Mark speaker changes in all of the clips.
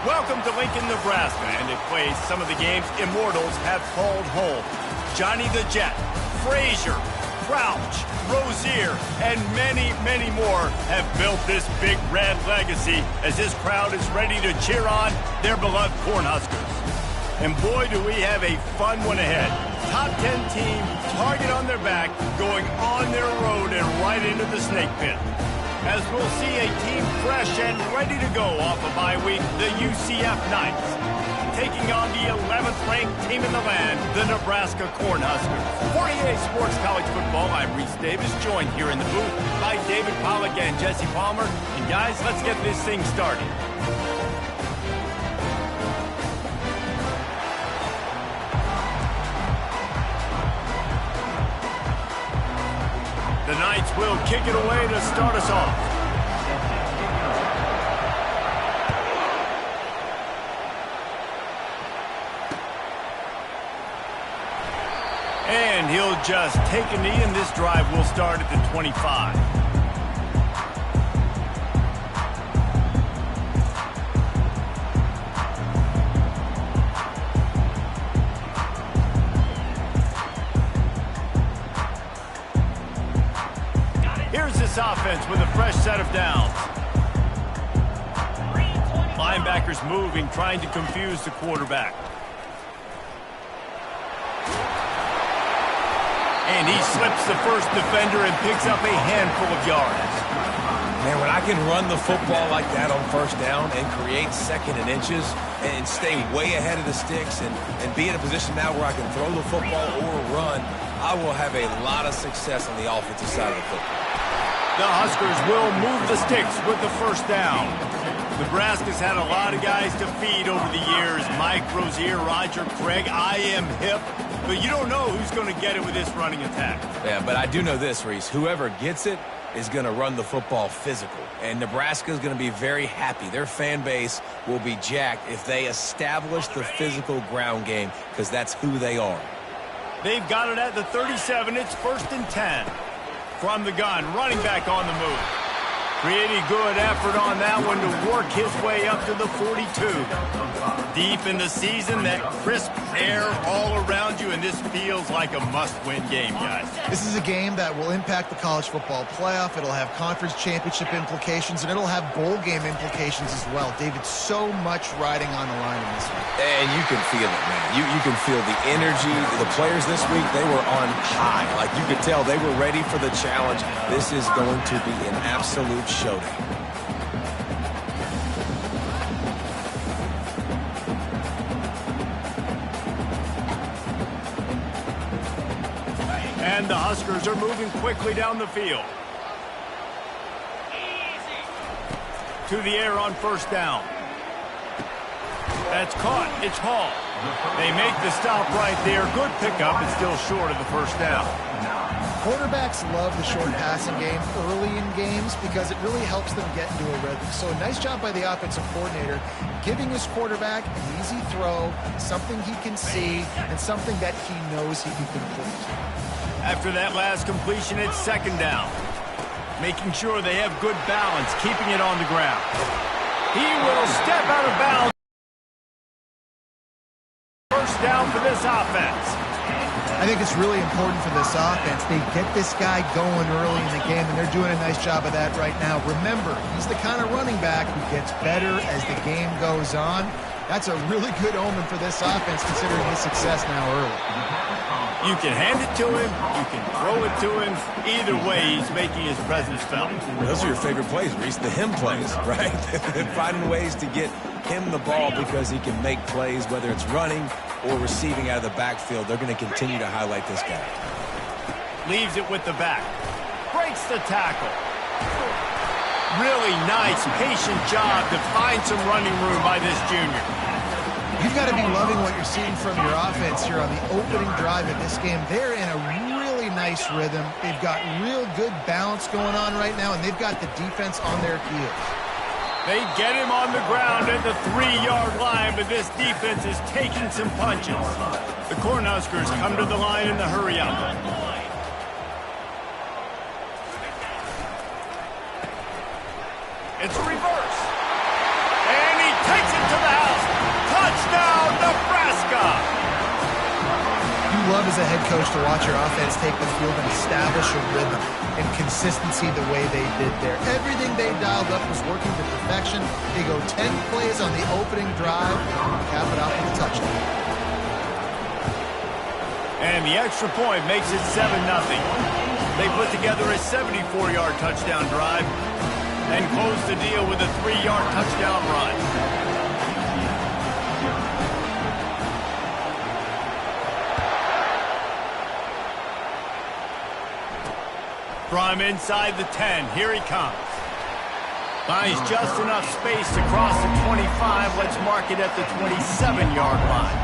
Speaker 1: Welcome to Lincoln, Nebraska, and a place some of the game's immortals have called home. Johnny the Jet, Frazier, Crouch, Rozier, and many, many more have built this Big Red legacy as this crowd is ready to cheer on their beloved Cornhuskers. And boy, do we have a fun one ahead. Top 10 team, target on their back, going on their road and right into the snake pit. As we'll see a team fresh and ready to go off a bye week, the UCF Knights, taking on the 11th-ranked team in the land, the Nebraska Cornhuskers. For EA Sports College Football, I'm Reese Davis, joined here in the booth by David Pollack and Jesse Palmer. And guys, let's get this thing started. The Knights will kick it away to start us off. And he'll just take a knee, and this drive will start at the 25. Offense with a fresh set of downs. Linebackers moving, trying to confuse the quarterback. And he slips the first defender and picks up a handful of yards.
Speaker 2: Man, when I can run the football like that on first down and create second and inches and stay way ahead of the sticks and be in a position now where I can throw the football or run, I will have a lot of success on the offensive side of the football.
Speaker 1: The Huskers will move the sticks with the first down. Nebraska's had a lot of guys to feed over the years. Mike, Rozier, Roger, Craig. I am hip. But you don't know who's going to get it with this running attack.
Speaker 2: Yeah, but I do know this, Reese. Whoever gets it is going to run the football physical. And Nebraska is going to be very happy. Their fan base will be jacked if they establish the physical ground game, because that's who they are.
Speaker 1: They've got it at the 37. It's 1st and 10. From the gun, running back on the move. Pretty good effort on that one to work his way up to the 42. Deep in the season, that crisp air all around you, and this feels like a must-win game, guys.
Speaker 3: This is a game that will impact the college football playoff. It'll have conference championship implications, and it'll have bowl game implications as well. David, so much riding on the line in this one.
Speaker 2: And you can feel it, man. You can feel the energy. The players this week, they were on high. Like, you could tell they were ready for the challenge. This is going to be an absolute showdown.
Speaker 1: And the Huskers are moving quickly down the field. To the air on first down. That's caught. It's Hall. They make the stop right there. Good pickup. It's still short of the first down.
Speaker 3: Quarterbacks love the short passing game early in games because it really helps them get into a rhythm. So a nice job by the offensive coordinator giving his quarterback an easy throw, something he can see, and something that he knows he can complete.
Speaker 1: After that last completion, it's 2nd down. Making sure they have good balance, keeping it on the ground. He will step out of bounds. First down for this offense.
Speaker 3: I think it's really important for this offense. They get this guy going early in the game, and they're doing a nice job of that right now. Remember, he's the kind of running back who gets better as the game goes on. That's a really good omen for this offense, considering his success now early.
Speaker 1: You can hand it to him, you can throw it to him. Either way, he's making his presence felt.
Speaker 2: Those are your favorite plays, Reese, the him plays, right? Finding ways to get him the ball because he can make plays, whether it's running or receiving out of the backfield. They're going to continue to highlight this guy.
Speaker 1: Leaves it with the back. Breaks the tackle. Really nice, patient job to find some running room by this junior.
Speaker 3: You've got to be loving what you're seeing from your offense here on the opening drive of this game. They're in a really nice rhythm. They've got real good balance going on right now, and they've got the defense on their heels.
Speaker 1: They get him on the ground at the 3-yard line, but this defense is taking some punches. The Cornhuskers come to the line in the hurry-up. It's a reverse. And he takes it to the
Speaker 3: love as a head coach to watch your offense take the field and establish a rhythm and consistency the way they did there. Everything they dialed up was working to perfection. They go 10 plays on the opening drive, cap it off with a touchdown.
Speaker 1: And the extra point makes it 7-0. They put together a 74-yard touchdown drive and close the deal with a 3-yard touchdown run. From inside the 10, here he comes. Finds just enough space to cross the 25. Let's mark it at the 27-yard line.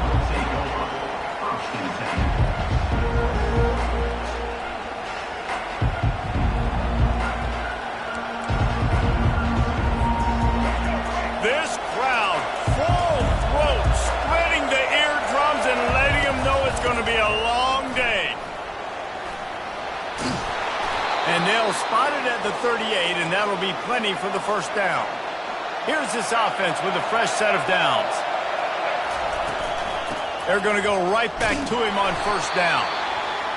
Speaker 1: This crowd, full throat, spreading the eardrums and letting them know it's going to be a long day. And they'll spot it at the 38, and that'll be plenty for the first down. Here's this offense with a fresh set of downs. They're going to go right back to him on first down.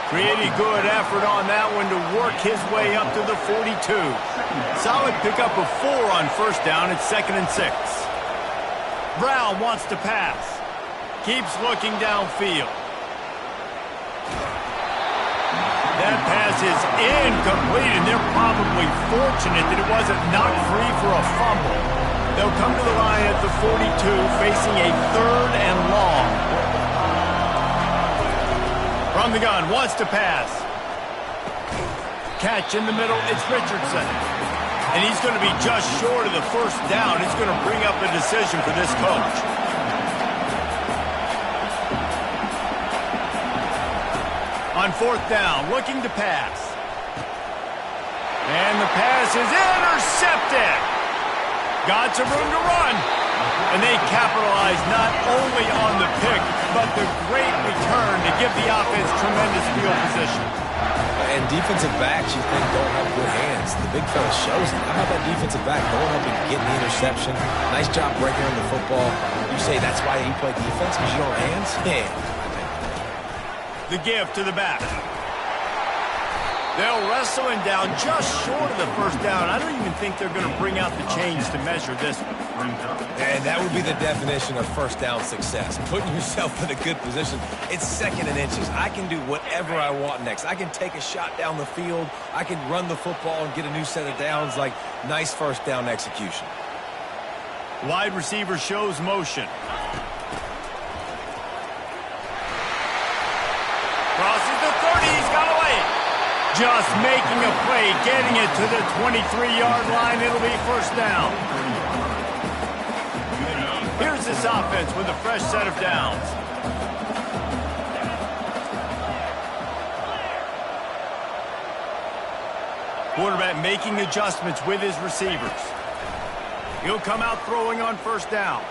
Speaker 1: Pretty good effort on that one to work his way up to the 42. Solid pickup of 4 on first down. It's 2nd and 6. Brown wants to pass. Keeps looking downfield. That pass is incomplete, and they're probably fortunate that it wasn't knocked free for a fumble. They'll come to the line at the 42, facing a 3rd and long. From the gun, wants to pass. Catch in the middle, it's Richardson. And he's going to be just short of the first down. It's going to bring up a decision for this coach. On 4th down, looking to pass. And the pass is intercepted. Got some room to run. And they capitalize not only on the pick, but the great return to give the offense tremendous field position.
Speaker 2: And defensive backs, you think, don't have good hands. The big fella shows it. How about that defensive back going up and getting the interception? Nice job breaking on the football. You say that's why you play defense, because you don't have hands? Yeah.
Speaker 1: The give to the back. They'll wrestle him down just short of the first down. I don't even think they're going to bring out the chains to measure this one.
Speaker 2: And that would be the definition of first down success. Putting yourself in a good position. It's 2nd and inches. I can do whatever I want next. I can take a shot down the field. I can run the football and get a new set of downs. Like, nice first down execution.
Speaker 1: Wide receiver shows motion. Crosses the 30, he's got away. Just making a play, getting it to the 23-yard line. It'll be first down. Here's this offense with a fresh set of downs. Quarterback making adjustments with his receivers. He'll come out throwing on first down.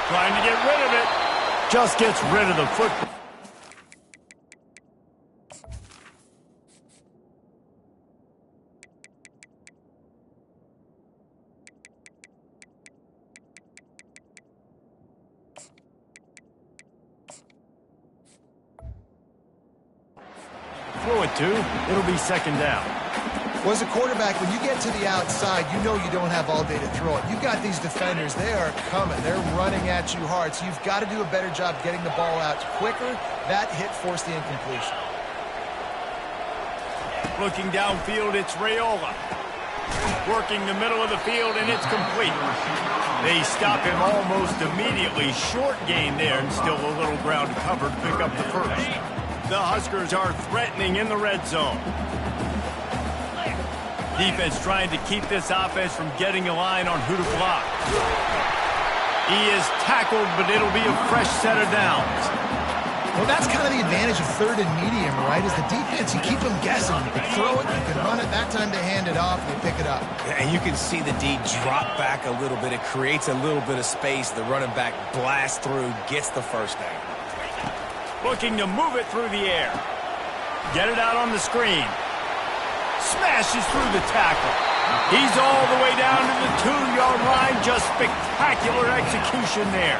Speaker 1: Trying to get rid of it. Just gets rid of the football. Throw it to. It'll be 2nd down.
Speaker 3: Well, as a quarterback, when you get to the outside, you know you don't have all day to throw it. You've got these defenders. They are coming. They're running at you hard. So you've got to do a better job getting the ball out quicker. That hit forced the incompletion.
Speaker 1: Looking downfield, it's Raiola. Working the middle of the field, and it's complete. They stop him almost immediately. Short gain there, and still a little ground covered to pick up the first. The Huskers are threatening in the red zone. Defense trying to keep this offense from getting a line on who to block. He is tackled, but it'll be a fresh set of downs.
Speaker 3: Well, that's kind of the advantage of 3rd and medium, right? Is the defense, you keep them guessing. You can throw it, you can run it. That time they hand it off, they pick it up.
Speaker 2: And you can see the D drop back a little bit. It creates a little bit of space. The running back blasts through, gets the first down.
Speaker 1: Looking to move it through the air. Get it out on the screen. Smashes through the tackle. He's all the way down to the 2-yard line. Just spectacular execution there.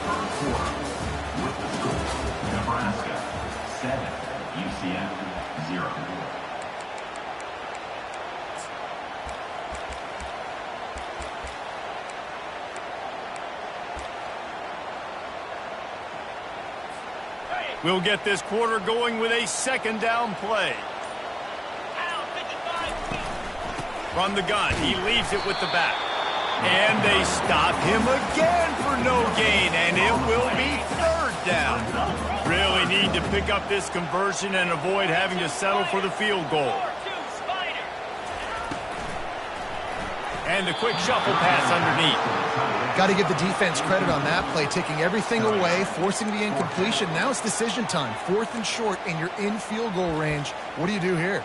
Speaker 4: first quarter with the score, Nebraska 7, UCF 0.
Speaker 1: We'll get this quarter going with a second down play. From the gun, he leaves it with the back. And they stop him again for no gain, and it will be third down. Really need to pick up this conversion and avoid having to settle for the field goal. And a quick shuffle pass underneath.
Speaker 3: Got to give the defense credit on that play, taking everything away, forcing the incompletion. Now it's decision time. 4th and short, and you're in field goal range. What do you do here?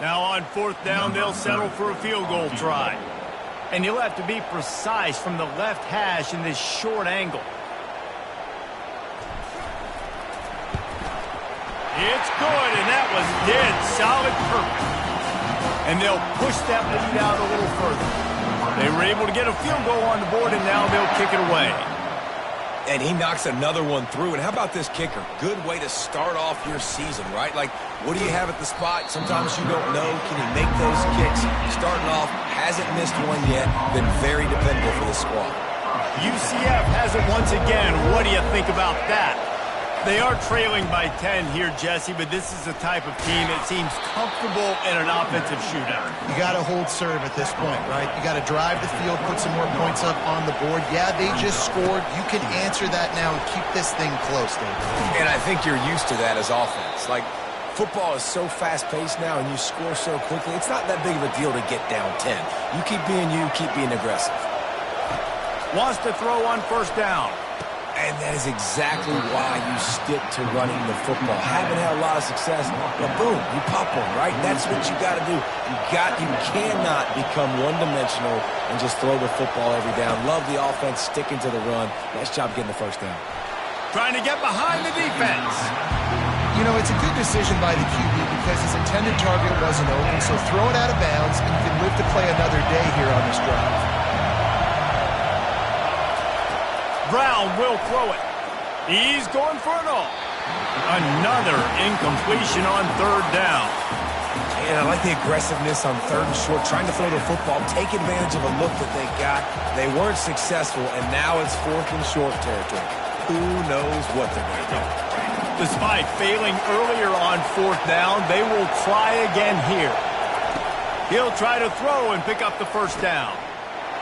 Speaker 1: Now on 4th down, they'll settle for a field goal try. And you'll have to be precise from the left hash in this short angle. It's good, and that was dead solid perfect. And they'll push that lead out a little further. They were able to get a field goal on the board, and now they'll kick it away.
Speaker 2: And he knocks another one through. And how about this kicker? Good way to start off your season, right? Like, what do you have at the spot? Sometimes you don't know. Can he make those kicks? Starting off, hasn't missed one yet. Been very dependable for the squad.
Speaker 1: UCF has it once again. What do you think about that? They are trailing by 10 here, Jesse, but this is the type of team that seems comfortable in an offensive shootout.
Speaker 3: You got to hold serve at this point, right? You got to drive the field, put some more points up on the board. Yeah, they just scored. You can answer that now and keep this thing close, Dave.
Speaker 2: And I think you're used to that as offense. Like, football is so fast-paced now and you score so quickly, it's not that big of a deal to get down 10. You keep being aggressive.
Speaker 1: Wants to throw on 1st down.
Speaker 2: And that is exactly why you stick to running the football. Haven't had a lot of success, but boom, you pop one, right? That's what you got to do. You cannot become one-dimensional and just throw the football every down. Love the offense sticking to the run. Nice job getting the 1st down.
Speaker 1: Trying to get behind the defense.
Speaker 3: You know, it's a good decision by the QB because his intended target wasn't open, so throw it out of bounds, and you can live to play another day here on this drive.
Speaker 1: Brown will throw it. He's going for it all. Another incompletion on 3rd down.
Speaker 2: And I like the aggressiveness on 3rd and short, trying to throw the football, take advantage of a look that they got. They weren't successful, and now it's 4th and short territory. Who knows what they're going to do?
Speaker 1: Despite failing earlier on 4th down, they will try again here. He'll try to throw and pick up the 1st down.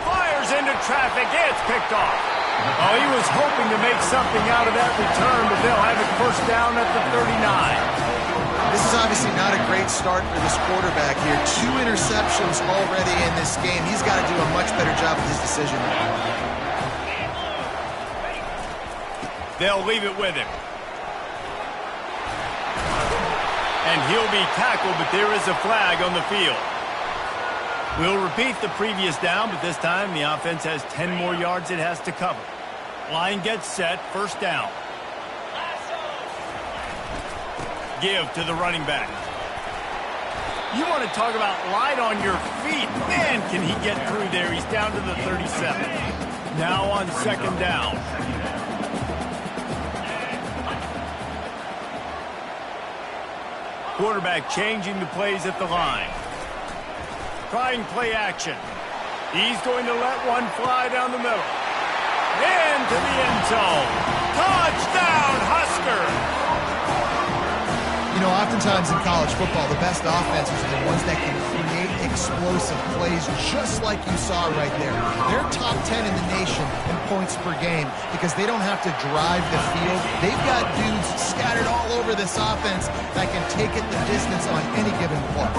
Speaker 1: Fires into traffic. It's picked off. Oh, he was hoping to make something out of that return, but they'll have it 1st down at the 39.
Speaker 3: This is obviously not a great start for this quarterback here. 2 interceptions already in this game. He's got to do a much better job with his decision.
Speaker 1: They'll leave it with him. And he'll be tackled, but there is a flag on the field. We'll repeat the previous down, but this time the offense has 10 more yards it has to cover. Line gets set, 1st down. Give to the running back. You want to talk about light on your feet. Man, can he get through there. He's down to the 37. Now on 2nd down. Quarterback changing the plays at the line. Trying play action. He's going to let one fly down the middle. Into the end zone. Touchdown, Husker!
Speaker 3: You know, oftentimes in college football, the best offenses are the ones that can create explosive plays just like you saw right there. They're top 10 in the nation in points per game because they don't have to drive the field. They've got dudes scattered all over this offense that can take it the distance on any given play.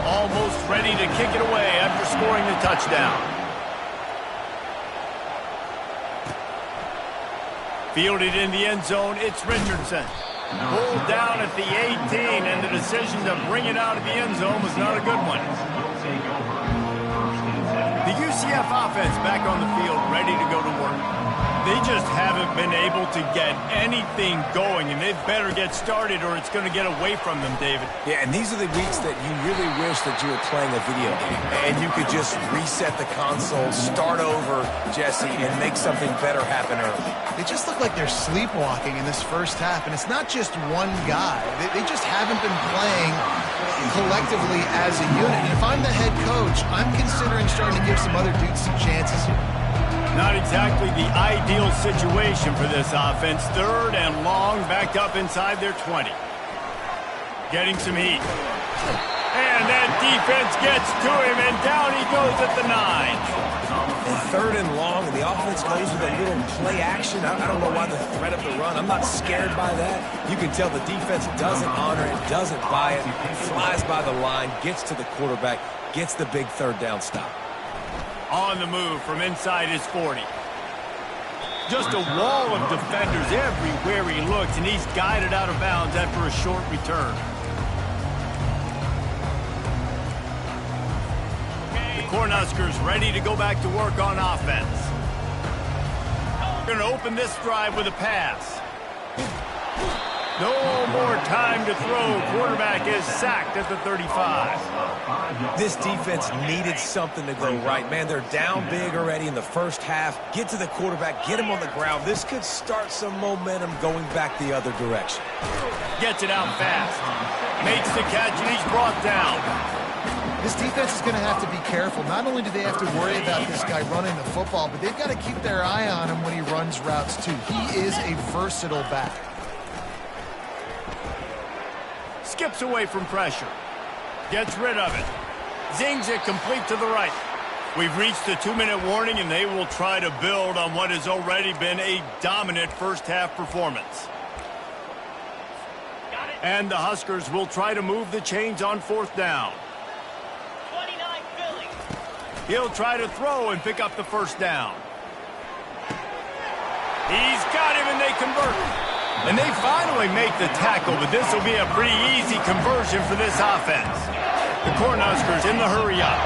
Speaker 1: Almost ready to kick it away after scoring the touchdown. Fielded in the end zone, it's Richardson. Pulled down at the 18, and the decision to bring it out of the end zone was not a good one. The UCF offense back on the field, ready to go to work. They just haven't been able to get anything going, and they better get started or it's going to get away from them, David.
Speaker 2: Yeah, and these are the weeks that you really wish that you were playing a video game and you could just reset the console, start over, Jesse, and make something better happen early.
Speaker 3: They just look like they're sleepwalking in this first half, and it's not just one guy. They just haven't been playing collectively as a unit. And if I'm the head coach, I'm considering starting to give some other dudes some chances here.
Speaker 1: Not exactly the ideal situation for this offense. 3rd and long, backed up inside their 20. Getting some heat. And that defense gets to him, and down he goes at the 9.
Speaker 2: And 3rd and long, and the offense goes with a little play action. I don't know why the threat of the run. I'm not scared by that. You can tell the defense doesn't honor it, doesn't buy it, flies by the line, gets to the quarterback, gets the big 3rd down stop.
Speaker 1: On the move from inside his 40. Just a wall of defenders everywhere he looks, and he's guided out of bounds after a short return. The Cornhuskers ready to go back to work on offense. Going to open this drive with a pass. No more time to throw. Quarterback is sacked at the 35.
Speaker 2: This defense needed something to go right. Man, they're down big already in the first half. Get to the quarterback, get him on the ground. This could start some momentum going back the other direction.
Speaker 1: Gets it out fast. Makes the catch, and he's brought down.
Speaker 3: This defense is going to have to be careful. Not only do they have to worry about this guy running the football, but they've got to keep their eye on him when he runs routes, too. He is a versatile back.
Speaker 1: Skips away from pressure. Gets rid of it. Zings it complete to the right. We've reached the 2-minute warning, and they will try to build on what has already been a dominant first-half performance. And the Huskers will try to move the chains on 4th down.
Speaker 5: 29 Philly.
Speaker 1: He'll try to throw and pick up the first down. He's got him, and they convert. And they finally make the tackle, but this will be a pretty easy conversion for this offense. The Cornhuskers in the hurry up.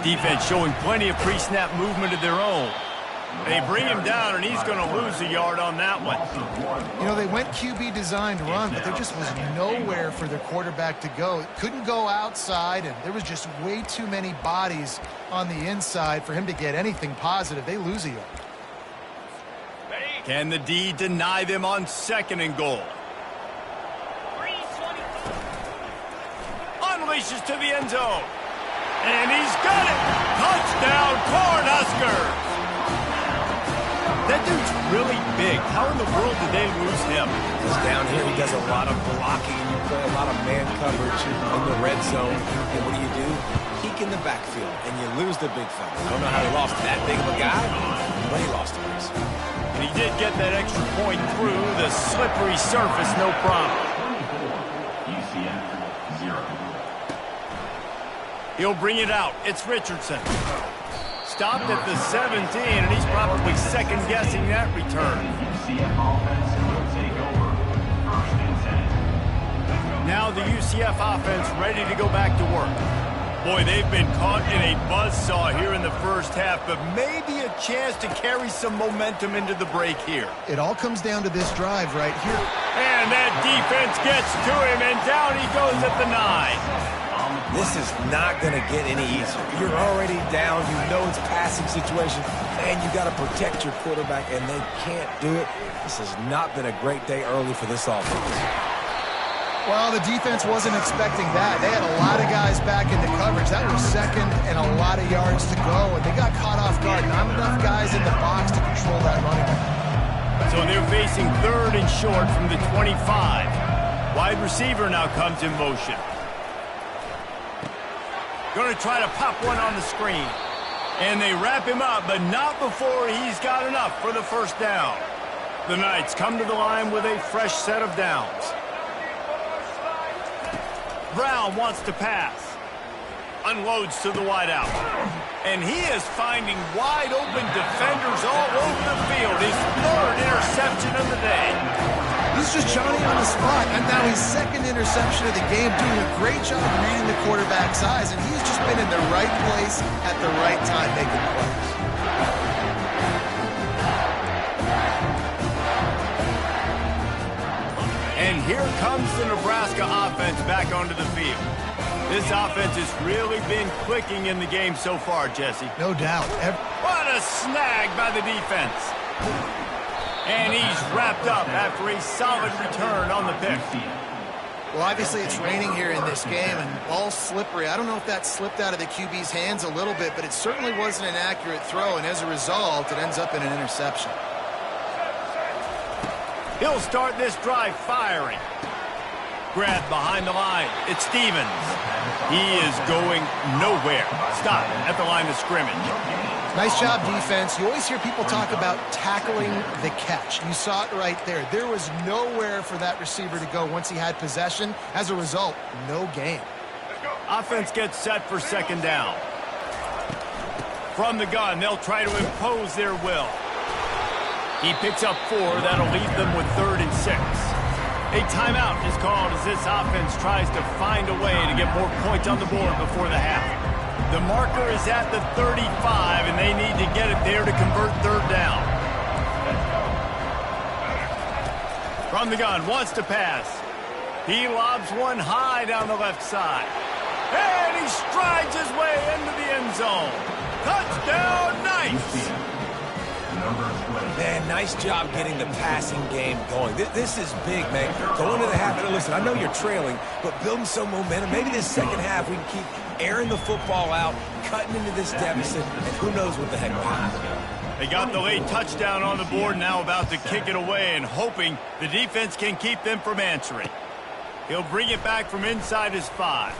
Speaker 1: Defense showing plenty of pre-snap movement of their own. They bring him down, and he's going to lose a yard on that one.
Speaker 3: You know, they went QB designed run, but there just was nowhere for their quarterback to go. Couldn't go outside, and there was just way too many bodies on the inside for him to get anything positive. They lose a yard.
Speaker 1: Can the D deny them on 2nd and goal? Unleashes to the end zone. And he's got it. Touchdown, Cornhuskers. That dude's really big. How in the world did they lose him?
Speaker 2: Because down here he does a lot of blocking. You play a lot of man coverage in the red zone. And what do? Peek in the backfield, and you lose the big fella. I don't know how he lost that big of a guy, but he lost him.
Speaker 1: And he did get that extra point through the slippery surface, no problem.
Speaker 4: UCF 0.
Speaker 1: He'll bring it out. It's Richardson. Stopped at the 17, and he's probably second-guessing that return.
Speaker 4: UCF offense will take over 1st and 10.
Speaker 1: Now the UCF offense ready to go back to work. Boy, they've been caught in a buzzsaw here in the first half, but maybe a chance to carry some momentum into the break here.
Speaker 3: It all comes down to this drive right here.
Speaker 1: And that defense gets to him, and down he goes at the 9.
Speaker 2: This is not going to get any easier. You're already down. You know it's passing situation, and you got to protect your quarterback, and they can't do it. This has not been a great day early for this offense.
Speaker 3: Well, the defense wasn't expecting that. They had a lot of guys back in the coverage. That was 2nd and a lot of yards to go, and they got caught off guard. Not enough guys in the box to control that running back.
Speaker 1: So they're facing 3rd and short from the 25. Wide receiver now comes in motion. Going to try to pop one on the screen. And they wrap him up, but not before he's got enough for the first down. The Knights come to the line with a fresh set of downs. Brown wants to pass. Unloads to the wideout. And he is finding wide open defenders all over the field. His 3rd interception of the day.
Speaker 3: He's just Johnny on the spot, and now his second interception of the game, doing a great job reading the quarterback's eyes, and he's just been in the right place at the right time making plays.
Speaker 1: And here comes the Nebraska offense back onto the field. This offense has really been clicking in the game so far, Jesse.
Speaker 3: No doubt.
Speaker 1: What a snag by the defense. And he's wrapped up after a solid return on the pick.
Speaker 3: Well, obviously it's raining here in this game, and ball's slippery. I don't know if that slipped out of the QB's hands a little bit, but it certainly wasn't an accurate throw, and as a result, it ends up in an interception.
Speaker 1: He'll start this drive firing. Grabbed behind the line. It's Stevens. He is going nowhere. Stop at the line of scrimmage.
Speaker 3: Nice job, defense. You always hear people talk about tackling the catch. You saw it right there. There was nowhere for that receiver to go once he had possession. As a result, no gain.
Speaker 1: Offense gets set for second down. From the gun, they'll try to impose their will. He picks up 4. That'll leave them with 3rd and 6. A timeout is called as this offense tries to find a way to get more points on the board before the half. The marker is at the 35, and they need to get it there to convert 3rd down. From the gun, wants to pass. He lobs one high down the left side. And he strides his way into the end zone. Touchdown, nice!
Speaker 2: Man, nice job getting the passing game going. This is big, man. Going to the half, and listen, I know you're trailing, but building some momentum. Maybe this second half we can keep airing the football out, cutting into this deficit, and who knows what the heck will happen.
Speaker 1: They got the late touchdown on the board, now about to kick it away and hoping the defense can keep them from answering. He'll bring it back from inside his 5.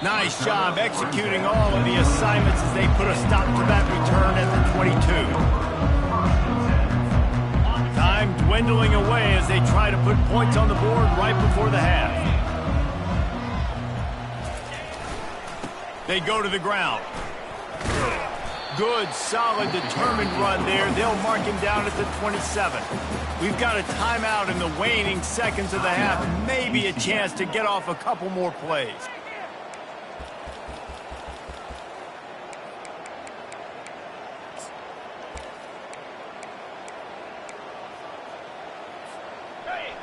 Speaker 1: Nice job executing all of the assignments as they put a stop to that return at the 22. Time dwindling away as they try to put points on the board right before the half. They go to the ground. Good, solid, determined run there. They'll mark him down at the 27. We've got a timeout in the waning seconds of the half, and maybe a chance to get off a couple more plays.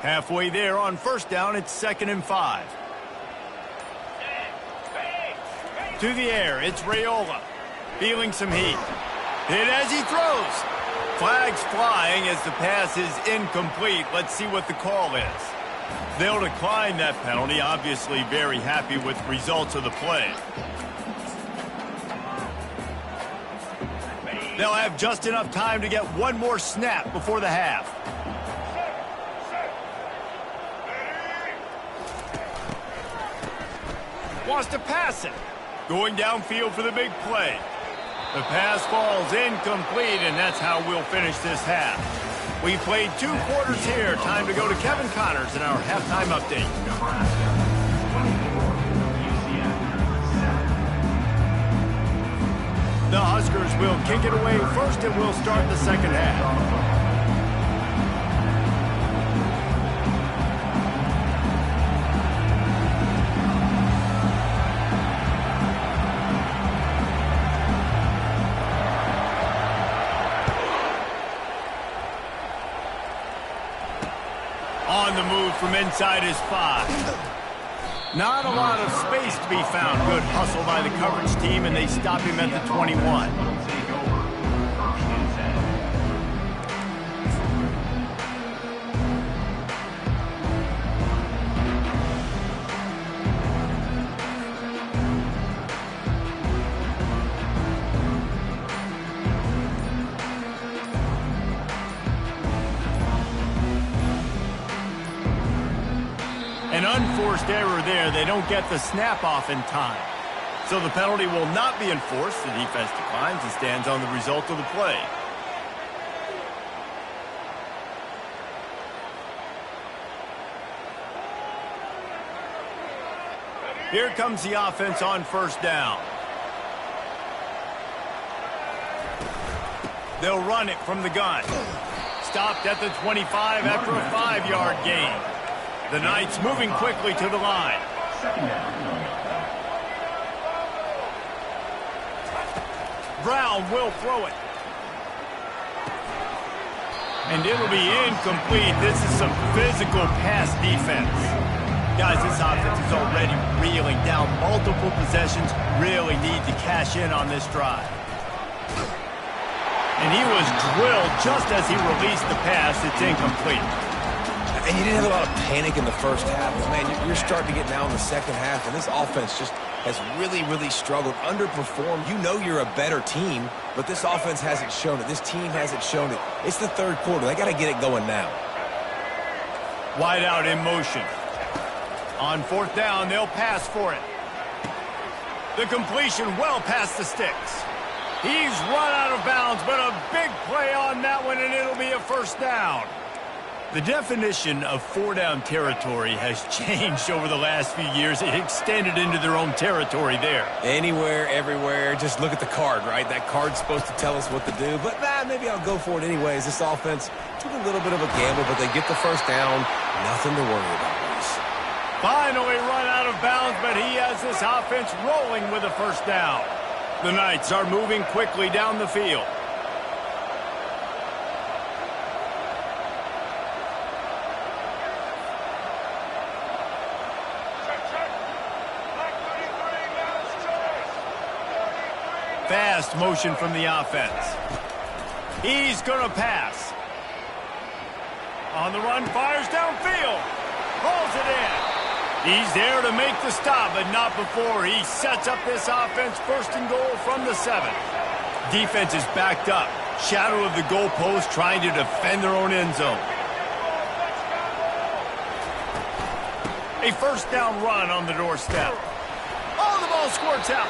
Speaker 1: Halfway there on first down, it's 2nd and 5. To the air, it's Raiola. Feeling some heat. Hit as he throws. Flags flying as the pass is incomplete. Let's see what the call is. They'll decline that penalty. Obviously very happy with the results of the play. They'll have just enough time to get one more snap before the half. Wants to pass it. Going downfield for the big play. The pass falls incomplete, and that's how we'll finish this half. We played 2 quarters here. Time to go to Kevin Connors in our halftime update. The Huskers will kick it away first, and we'll start the second half. On the move from inside his 5. Not a lot of space to be found. Good hustle by the coverage team, and they stop him at the 21. An unforced error there. They don't get the snap off in time. So the penalty will not be enforced. The defense declines and stands on the result of the play. Here comes the offense on first down. They'll run it from the gun. stopped at the 25 after a 5-yard gain. The Knights moving quickly to the line. Brown will throw it. And it'll be incomplete. This is some physical pass defense. Guys, this offense is already reeling down multiple possessions. Really need to cash in on this drive. And he was drilled just as he released the pass. It's incomplete.
Speaker 2: And you didn't have a lot of panic in the first half. But man, you're starting to get now in the second half, and this offense just has really, really struggled, underperformed. You know you're a better team, but this offense hasn't shown it. This team hasn't shown it. It's the third quarter. They got to get it going now.
Speaker 1: Wide out in motion. On fourth down, they'll pass for it. The completion well past the sticks. He's run out of bounds, but a big play on that one, and it'll be a first down. The definition of four-down territory has changed over the last few years. It extended into their own territory there.
Speaker 2: Anywhere, everywhere, just look at the card, right? That card's supposed to tell us what to do, but maybe I'll go for it anyways. This offense took a little bit of a gamble, but they get the first down. Nothing to worry about, Reese.
Speaker 1: Finally run out of bounds, but he has this offense rolling with a first down. The Knights are moving quickly down the field. Fast motion from the offense. He's going to pass. On the run, fires downfield. Pulls it in. He's there to make the stop, but not before. He sets up this offense first and goal from the 7. Defense is backed up. Shadow of the goalpost trying to defend their own end zone. A first down run on the doorstep. Oh, the ball squirts out.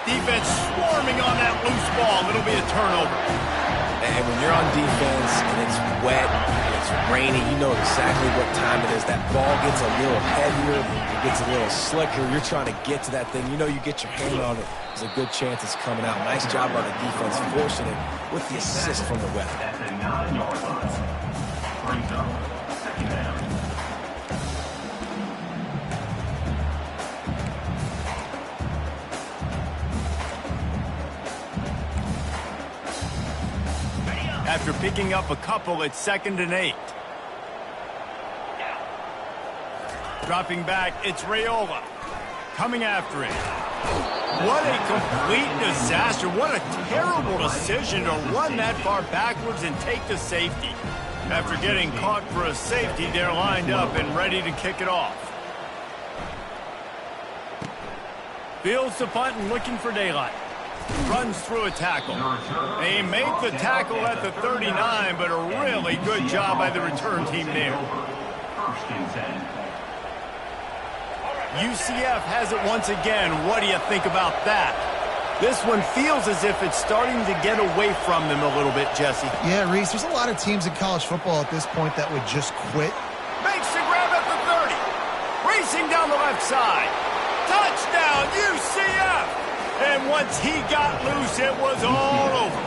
Speaker 1: Defense swarming on that loose ball. It'll be a turnover.
Speaker 2: And when you're on defense and it's wet and it's rainy, you know exactly what time it is. That ball gets a little heavier, it gets a little slicker. You're trying to get to that thing. You know you get your hand on it. There's a good chance it's coming out. Nice job by the defense forcing it with the assist from the weather.
Speaker 4: That's a 9-yard line. Bring up second down.
Speaker 1: After picking up a couple, it's 2nd and 8. Dropping back, it's Raiola. Coming after it. What a complete disaster. What a terrible decision to run that far backwards and take the safety. After getting caught for a safety, they're lined up and ready to kick it off. Fields the punt and looking for daylight. Runs through a tackle. They make the tackle at the 39, but a really good job by the return team there.
Speaker 4: First and 10.
Speaker 1: UCF has it once again. What do you think about that? This one feels as if it's starting to get away from them a little bit, Jesse.
Speaker 3: Yeah, Reese, there's a lot of teams in college football at this point that would just quit.
Speaker 1: Makes the grab at the 30. Racing down the left side. Touchdown, UCF! And once he got loose, it was all over.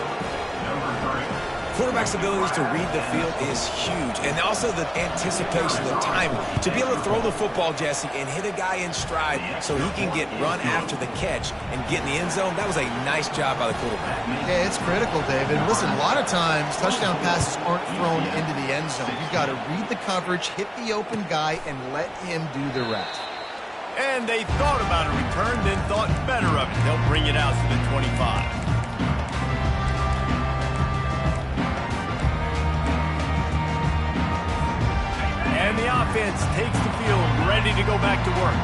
Speaker 2: Quarterback's abilities to read the field is huge. And also the anticipation, the timing. To be able to throw the football, Jesse, and hit a guy in stride so he can get run after the catch and get in the end zone, that was a nice job by the quarterback.
Speaker 3: Yeah, it's critical, David. Listen, a lot of times touchdown passes aren't thrown into the end zone. You've got to read the coverage, hit the open guy, and let him do the rest.
Speaker 1: And they thought about a return, then thought better of it. They'll bring it out to the 25. And the offense takes the field, ready to go back to work.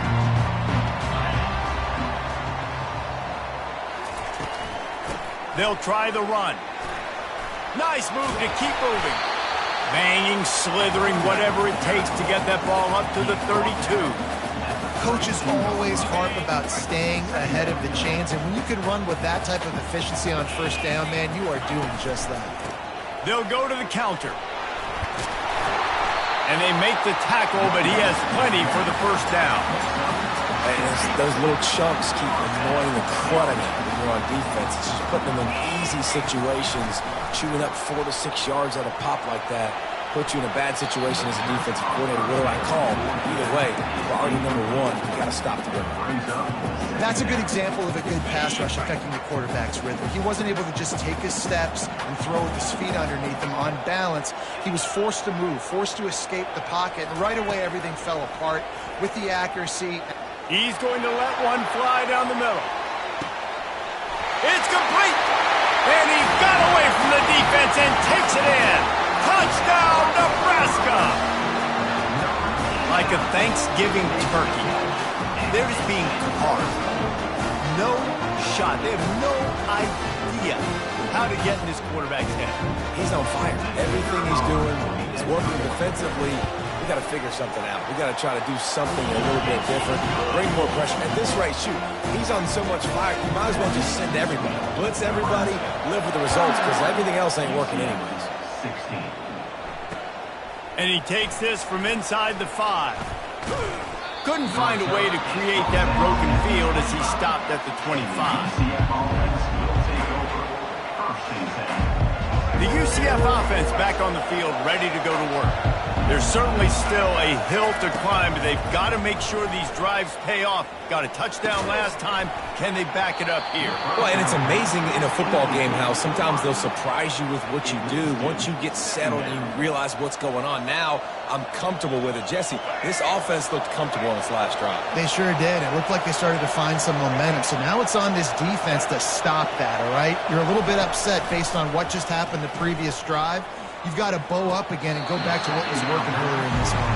Speaker 1: They'll try the run. Nice move to keep moving. Banging, slithering, whatever it takes to get that ball up to the 32.
Speaker 3: Coaches always harp about staying ahead of the chains, and when you can run with that type of efficiency on first down, man, you are doing just that.
Speaker 1: They'll go to the counter. And they make the tackle, but he has plenty for the first down.
Speaker 2: And those little chunks keep annoying the crud out of you when you're on defense. It's just putting them in easy situations, chewing up 4 to 6 yards at a pop like that. Put you in a bad situation as a defensive coordinator. What do I call? Either way, priority number one, you got to stop the run.
Speaker 3: That's a good example of a good pass rush affecting the quarterback's rhythm. He wasn't able to just take his steps and throw with his feet underneath him on balance. He was forced to move, forced to escape the pocket, and right away everything fell apart with the accuracy.
Speaker 1: He's going to let one fly down the middle. It's complete! And he got away from the defense and takes it in. Touchdown, Nebraska! Like a Thanksgiving turkey, they're just being carved. No shot. They have no idea how to get in this quarterback's head.
Speaker 2: He's on fire. Everything he's doing is working defensively. We got to figure something out. We got to try to do something a little bit different. Bring more pressure. At this rate, shoot, he's on so much fire, you might as well just send everybody. Blitz everybody, live with the results, because everything else ain't working anyways.
Speaker 4: 16.
Speaker 1: And he takes this from inside the 5. Couldn't find a way to create that broken field as he stopped at the 25.
Speaker 4: UCF offense will take over. First and 10.
Speaker 1: The UCF offense back on the field, ready to go to work. There's certainly still a hill to climb, but they've got to make sure these drives pay off. Got a touchdown last time. Can they back it up here?
Speaker 2: Well, and it's amazing in a football game how sometimes they'll surprise you with what you do. Once you get settled and you realize what's going on, now I'm comfortable with it. Jesse, this offense looked comfortable on its last drive.
Speaker 3: They sure did. It looked like they started to find some momentum. So now it's on this defense to stop that, all right? You're a little bit upset based on what just happened the previous drive. You've got to bow up again and go back to what was working earlier in this one.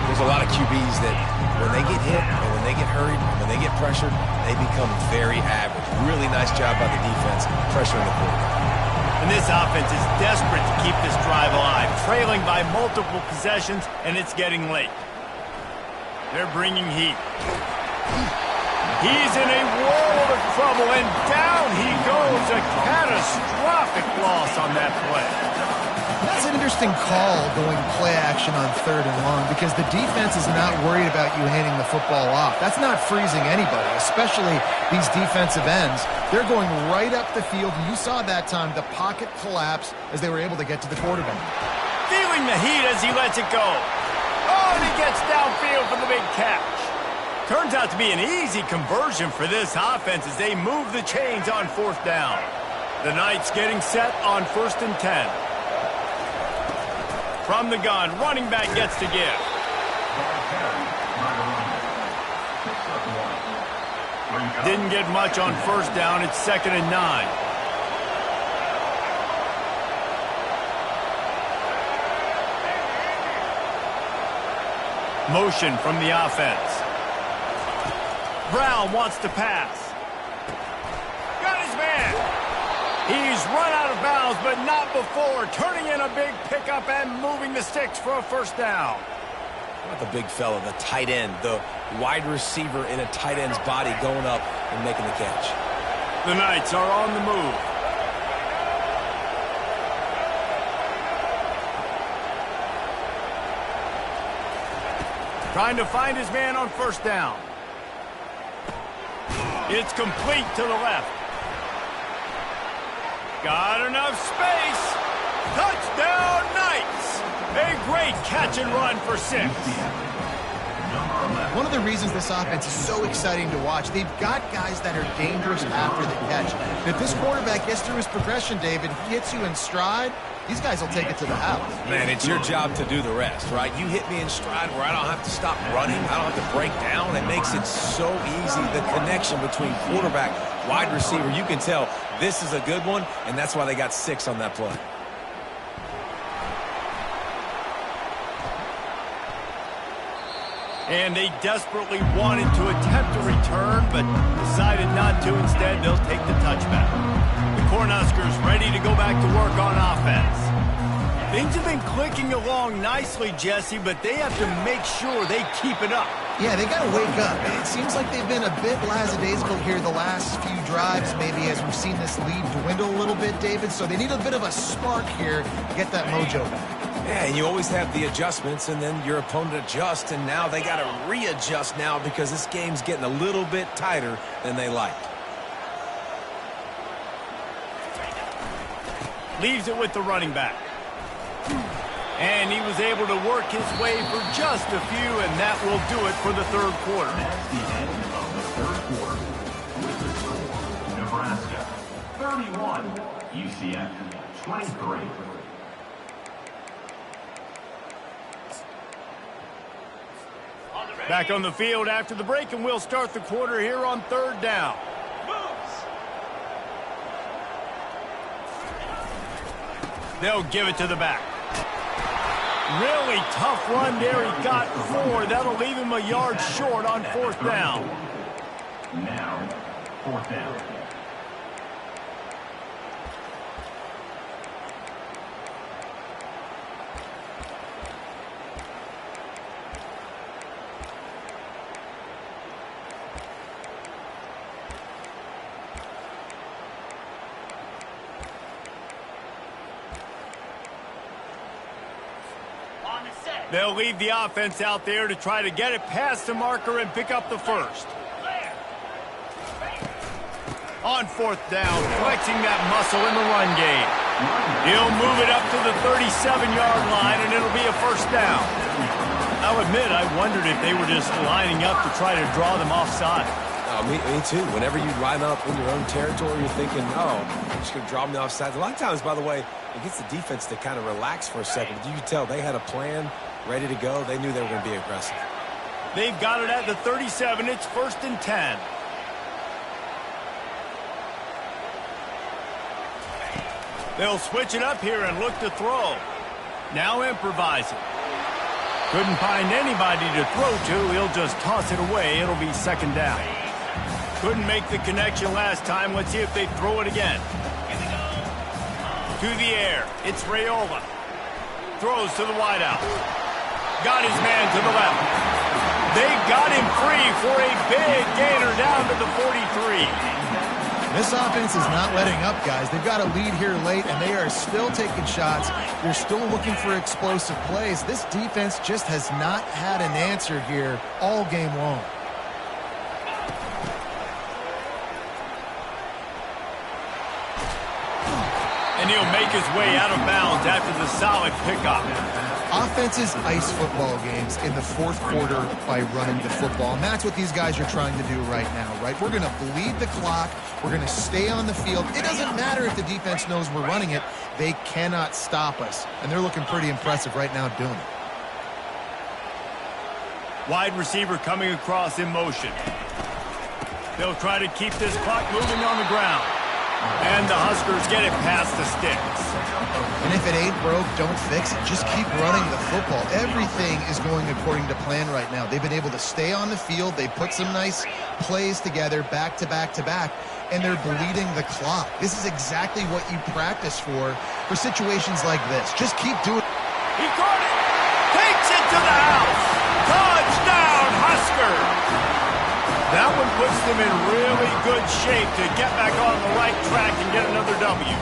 Speaker 2: There's a lot of QBs that when they get hit and when they get hurried and when they get pressured, they become very average. Really nice job by the defense pressuring the quarterback.
Speaker 1: And this offense is desperate to keep this drive alive, trailing by multiple possessions, and it's getting late. They're bringing heat. He's in a world of trouble, and down he goes. A catastrophic loss on that play.
Speaker 3: That's an interesting call going play action on 3rd and long because the defense is not worried about you handing the football off. That's not freezing anybody, especially these defensive ends. They're going right up the field, and you saw that time the pocket collapse as they were able to get to the quarterback.
Speaker 1: Feeling the heat as he lets it go. Oh, and he gets downfield for the big catch. Turns out to be an easy conversion for this offense as they move the chains on 4th down. The Knights getting set on 1st and 10. From the gun, running back gets to give. Didn't get much on 1st down. It's 2nd and 9. Motion from the offense. Brown wants to pass. Got his man. He's run out of bounds, but not before. Turning in a big pickup and moving the sticks for a 1st down.
Speaker 2: Not the big fella, the tight end, the wide receiver in a tight end's body going up and making the catch.
Speaker 1: The Knights are on the move. Trying to find his man on 1st down. It's complete to the left. Got enough space. Touchdown, Knights. A great catch and run for 6.
Speaker 3: One of the reasons this offense is so exciting to watch, they've got guys that are dangerous after the catch. If this quarterback gets through his progression, David, he hits you in stride, these guys will take it to the house.
Speaker 2: Man, it's your job to do the rest, right? You hit me in stride where I don't have to stop running. I don't have to break down. It makes it so easy, the connection between quarterback, wide receiver. You can tell this is a good one, and that's why they got 6 on that play.
Speaker 1: And they desperately wanted to attempt a return, but decided not to. Instead, they'll take the touchback. The Cornhuskers ready to go back to work on offense. Things have been clicking along nicely, Jesse, but they have to make sure they keep it up.
Speaker 3: Yeah, they got to wake up. It seems like they've been a bit lackadaisical here the last few drives, maybe as we've seen this lead dwindle a little bit, David. So they need a bit of a spark here to get that mojo back.
Speaker 2: Yeah, and you always have the adjustments, and then your opponent adjusts, and now they got to readjust now because this game's getting a little bit tighter than they like.
Speaker 1: Leaves it with the running back. And he was able to work his way for just a few, and that will do it for the third quarter.
Speaker 4: That's the end of the third quarter. With the score, Nebraska 31, UCF 23.
Speaker 1: Back on the field after the break, and we'll start the quarter here on third down. They'll give it to the back. Really tough run there. He got 4. That'll leave him a yard short on fourth down.
Speaker 4: Now, fourth down.
Speaker 1: They'll leave the offense out there to try to get it past the marker and pick up the first. On fourth down, flexing that muscle in the run game. He'll move it up to the 37-yard line, and it'll be a first down. I'll admit, I wondered if they were just lining up to try to draw them offside.
Speaker 2: Me too. Whenever you line up in your own territory, you're thinking, oh, I'm just going to draw them offside. A lot of times, by the way, it gets the defense to kind of relax for a second. But you can tell they had a plan ready to go. They knew they were going to be aggressive.
Speaker 1: They've got it at the 37. It's 1st and 10. They'll switch it up here and look to throw. Now improvising. Couldn't find anybody to throw to. He'll just toss it away. It'll be second down. Couldn't make the connection last time. Let's see if they throw it again. To the air. It's Raiola. Throws to the wideout. Got his man to the left. They got him free for a big gainer down to the 43.
Speaker 3: This offense is not letting up, guys. They've got a lead here late, and they are still taking shots. They're still looking for explosive plays. This defense just has not had an answer here all game long.
Speaker 1: And he'll make his way out of bounds after the solid pickup.
Speaker 3: Offenses ice football games in the fourth quarter by running the football, and that's what these guys are trying to do right now, right? We're going to bleed the clock. We're going to stay on the field. It doesn't matter if the defense knows we're running it. They cannot stop us, and they're looking pretty impressive right now doing it.
Speaker 1: Wide receiver coming across in motion. They'll try to keep this clock moving on the ground. And the Huskers get it past the sticks.
Speaker 3: And if it ain't broke, don't fix it. Just keep running the football. Everything is going according to plan right now. They've been able to stay on the field. They put some nice plays together back to back to back, and they're bleeding the clock. This is exactly what you practice for situations like this. Just keep doing it.
Speaker 1: He caught it. Takes it to the house. Touchdown, Huskers. That one puts them in really good shape to get back on the right track and get another W.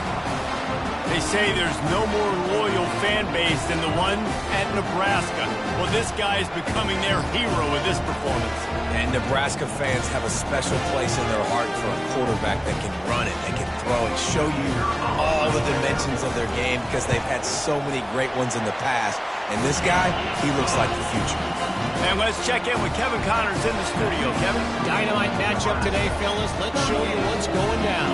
Speaker 1: They say there's no more loyal fan base than the one at Nebraska. Well, this guy is becoming their hero with this performance.
Speaker 2: And Nebraska fans have a special place in their heart for a quarterback that can run it, that can throw it, show you all the dimensions of their game because they've had so many great ones in the past. And this guy, he looks like the future.
Speaker 1: And let's check in with Kevin Connors in the studio. Kevin?
Speaker 6: Dynamite matchup today, fellas. Let's show you what's going down.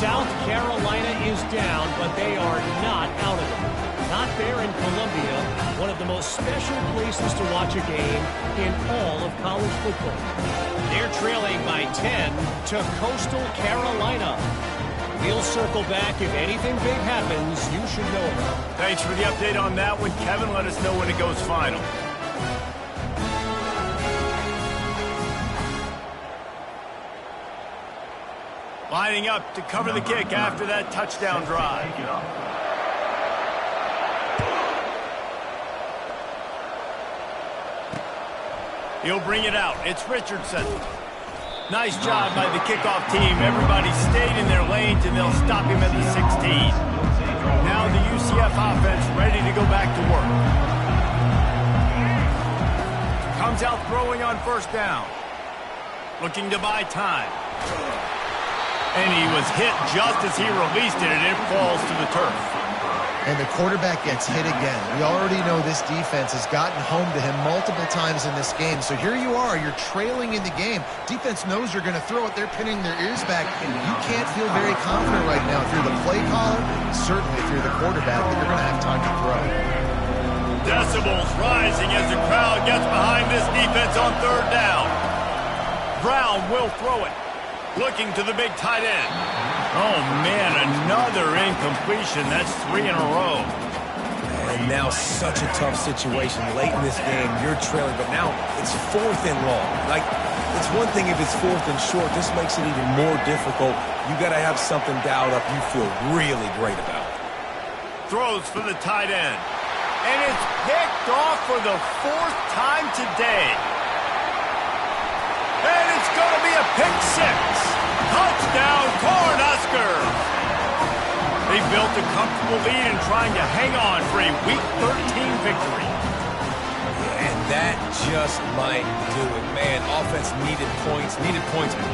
Speaker 6: South Carolina is down, but they are not out of it. Not there in Columbia, one of the most special places to watch a game in all of college football. They're trailing by 10 to Coastal Carolina. We'll circle back. If anything big happens, you should know about it.
Speaker 1: Thanks for the update on that one, Kevin. Let us know when it goes final. Lining up to cover the kick after that touchdown drive. He'll bring it out. It's Richardson. Nice job by the kickoff team. Everybody stayed in their lanes, and they'll stop him at the 16. Now the UCF offense ready to go back to work. Comes out throwing on first down. Looking to buy time. And he was hit just as he released it, and it falls to the turf.
Speaker 3: And the quarterback gets hit again. We already know this defense has gotten home to him multiple times in this game. So here you are, you're trailing in the game. Defense knows you're going to throw it. They're pinning their ears back. You can't feel very confident right now through the play caller, certainly through the quarterback, that you're going to have time to throw.
Speaker 1: Decibels rising as the crowd gets behind this defense on third down. Brown will throw it. Looking to the big tight end. Oh, man, another incompletion. That's 3 in a row.
Speaker 2: And now such a tough situation. Late in this game, you're trailing, but now it's 4th and long. Like, it's one thing if it's 4th and short. This makes it even more difficult. You got to have something dialed up you feel really great about.
Speaker 1: Throws for the tight end. And it's picked off for the 4th time today. And it's going to be a pick 6. Touchdown, Cornhuskers! They built a comfortable lead and trying to hang on for a Week 13 victory.
Speaker 2: And that just might do it. Man, offense needed points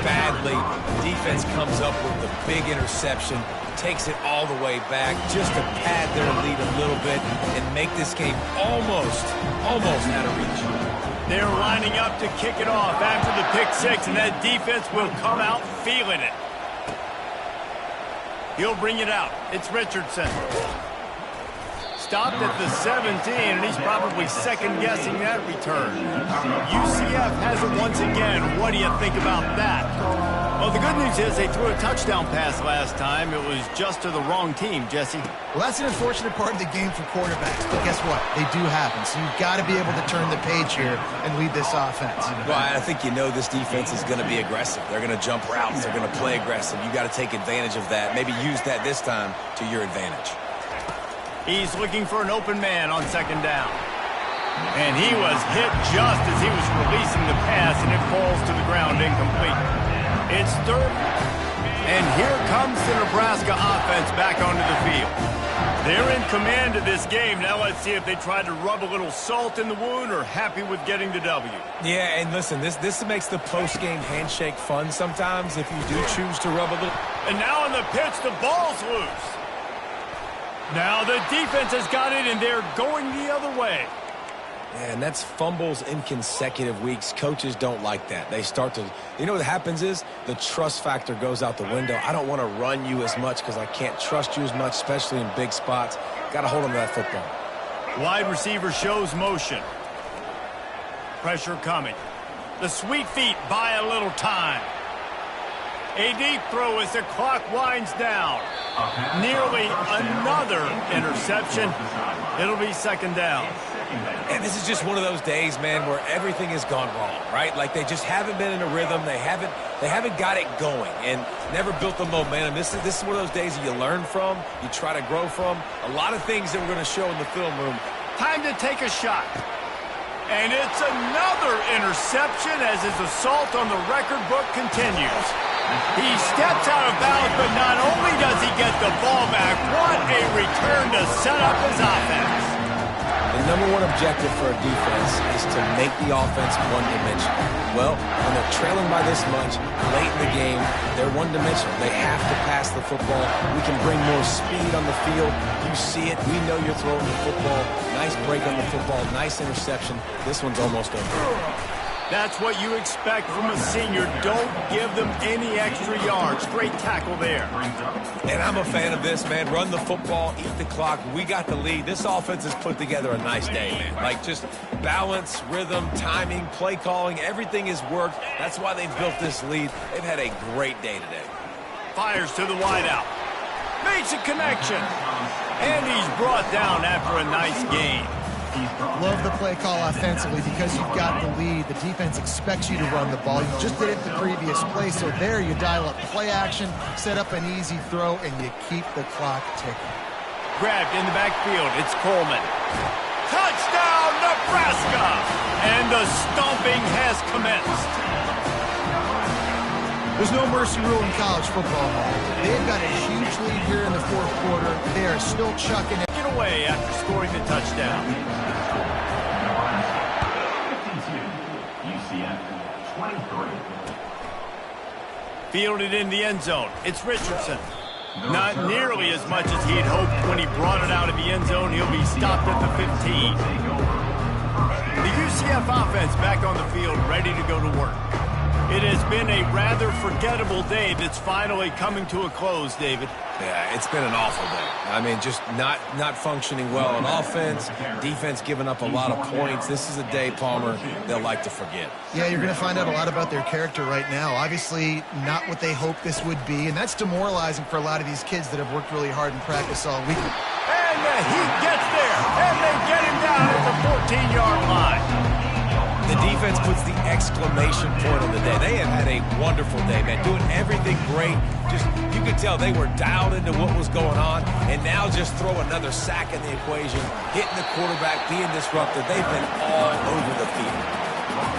Speaker 2: badly. Defense comes up with the big interception, takes it all the way back just to pad their lead a little bit and make this game almost out of reach.
Speaker 1: They're lining up to kick it off after the pick 6, and that defense will come out feeling it. He'll bring it out. It's Richardson. Stopped at the 17, and he's probably second-guessing that return. UCF has it once again. What do you think about that? Well, the good news is they threw a touchdown pass last time. It was just to the wrong team, Jesse.
Speaker 3: Well, that's an unfortunate part of the game for quarterbacks, but guess what? They do happen, so you've got to be able to turn the page here and lead this offense.
Speaker 2: Well, I think you know this defense is going to be aggressive. They're going to jump routes. They're going to play aggressive. You've got to take advantage of that. Maybe use that this time to your advantage.
Speaker 1: He's looking for an open man on second down. And he was hit just as he was releasing the pass, and it falls to the ground incomplete. It's third, and here comes the Nebraska offense back onto the field. They're in command of this game. Now let's see if they try to rub a little salt in the wound or happy with getting the W.
Speaker 2: Yeah, and listen, this makes the post-game handshake fun sometimes if you do choose to rub a little.
Speaker 1: And now on the pitch, the ball's loose. Now the defense has got it, and they're going the other way.
Speaker 2: And that's fumbles in consecutive weeks. Coaches don't like that. They start to, you know what happens is the trust factor goes out the window. I don't want to run you as much because I can't trust you as much, especially in big spots. Got to hold on to that football.
Speaker 1: Wide receiver shows motion. Pressure coming. The sweet feet buy a little time. A deep throw as the clock winds down. Nearly another interception. It'll be second down.
Speaker 2: And this is just one of those days, man, where everything has gone wrong, right? Like they just haven't been in a rhythm. They haven't got it going and never built the momentum. This is one of those days that you learn from, you try to grow from. A lot of things that we're going to show in the film room.
Speaker 1: Time to take a shot. And it's another interception as his assault on the record book continues. He steps out of bounds, but not only does he get the ball back, what a return to set up his offense.
Speaker 2: The number one objective for a defense is to make the offense one-dimensional. Well, when they're trailing by this much, late in the game, they're one-dimensional. They have to pass the football. We can bring more speed on the field. You see it. We know you're throwing the football. Nice break on the football. Nice interception. This one's almost over.
Speaker 1: That's what you expect from a senior. Don't give them any extra yards. Great tackle there.
Speaker 2: And I'm a fan of this, man. Run the football, eat the clock. We got the lead. This offense has put together a nice day, man. Like just balance, rhythm, timing, play calling, everything has worked. That's why they've built this lead. They've had a great day today.
Speaker 1: Fires to the wideout. Makes a connection. And he's brought down after a nice game.
Speaker 3: Love the play call offensively because you've got the lead. The defense expects you to run the ball. You just did it the previous play, so there you dial up play action, set up an easy throw, and you keep the clock ticking.
Speaker 1: Grabbed in the backfield. It's Coleman. Touchdown, Nebraska! And the stomping has commenced.
Speaker 3: There's no mercy rule in college football, man. They've got a huge lead here in the fourth quarter. They are still chucking it.
Speaker 1: Get away after scoring the touchdown.
Speaker 4: Nebraska 52, UCF 23.
Speaker 1: Fielded in the end zone. It's Richardson. Not nearly as much as he had hoped when he brought it out of the end zone. He'll be stopped at the 15. The UCF offense back on the field, ready to go to work. It has been a rather forgettable day that's finally coming to a close, David.
Speaker 2: Yeah, it's been an awful day. I mean, just not functioning well on offense, defense giving up a lot of points. This is a day, Palmer, they'll like to forget.
Speaker 3: Yeah, you're going to find out a lot about their character right now. Obviously, not what they hoped this would be, and that's demoralizing for a lot of these kids that have worked really hard in practice all week.
Speaker 1: And the Heat gets there, and they get him down at the 14-yard line.
Speaker 2: The defense puts the exclamation point on the day. They have had a wonderful day, man, doing everything great. Just, you could tell they were dialed into what was going on, and now just throw another sack in the equation, hitting the quarterback, being disruptive. They've been all over the field.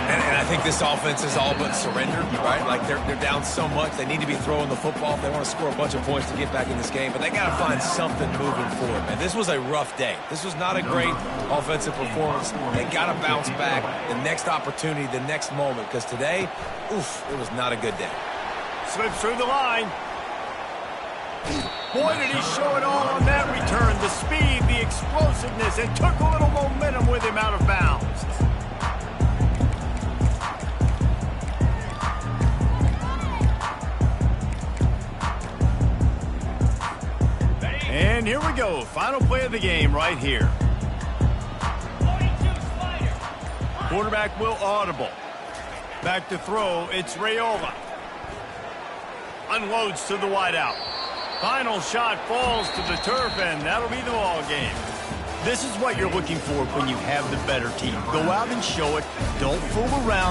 Speaker 2: And I think this offense is all but surrendered, right? Like, they're down so much. They need to be throwing the football if they want to score a bunch of points to get back in this game. But they got to find something moving forward, man. This was a rough day. This was not a great offensive performance. They got to bounce back the next opportunity, the next moment. Because today, oof, it was not a good day.
Speaker 1: Slips through the line. Boy, did he show it all on that return. The speed, the explosiveness, and took a little momentum with him out of bounds. And here we go. Final play of the game right here. Quarterback will audible. Back to throw. It's Raiola. Unloads to the wideout. Final shot falls to the turf, and that'll be the ball game. This is what you're looking for when you have the better team. Go out and show it. Don't fool around.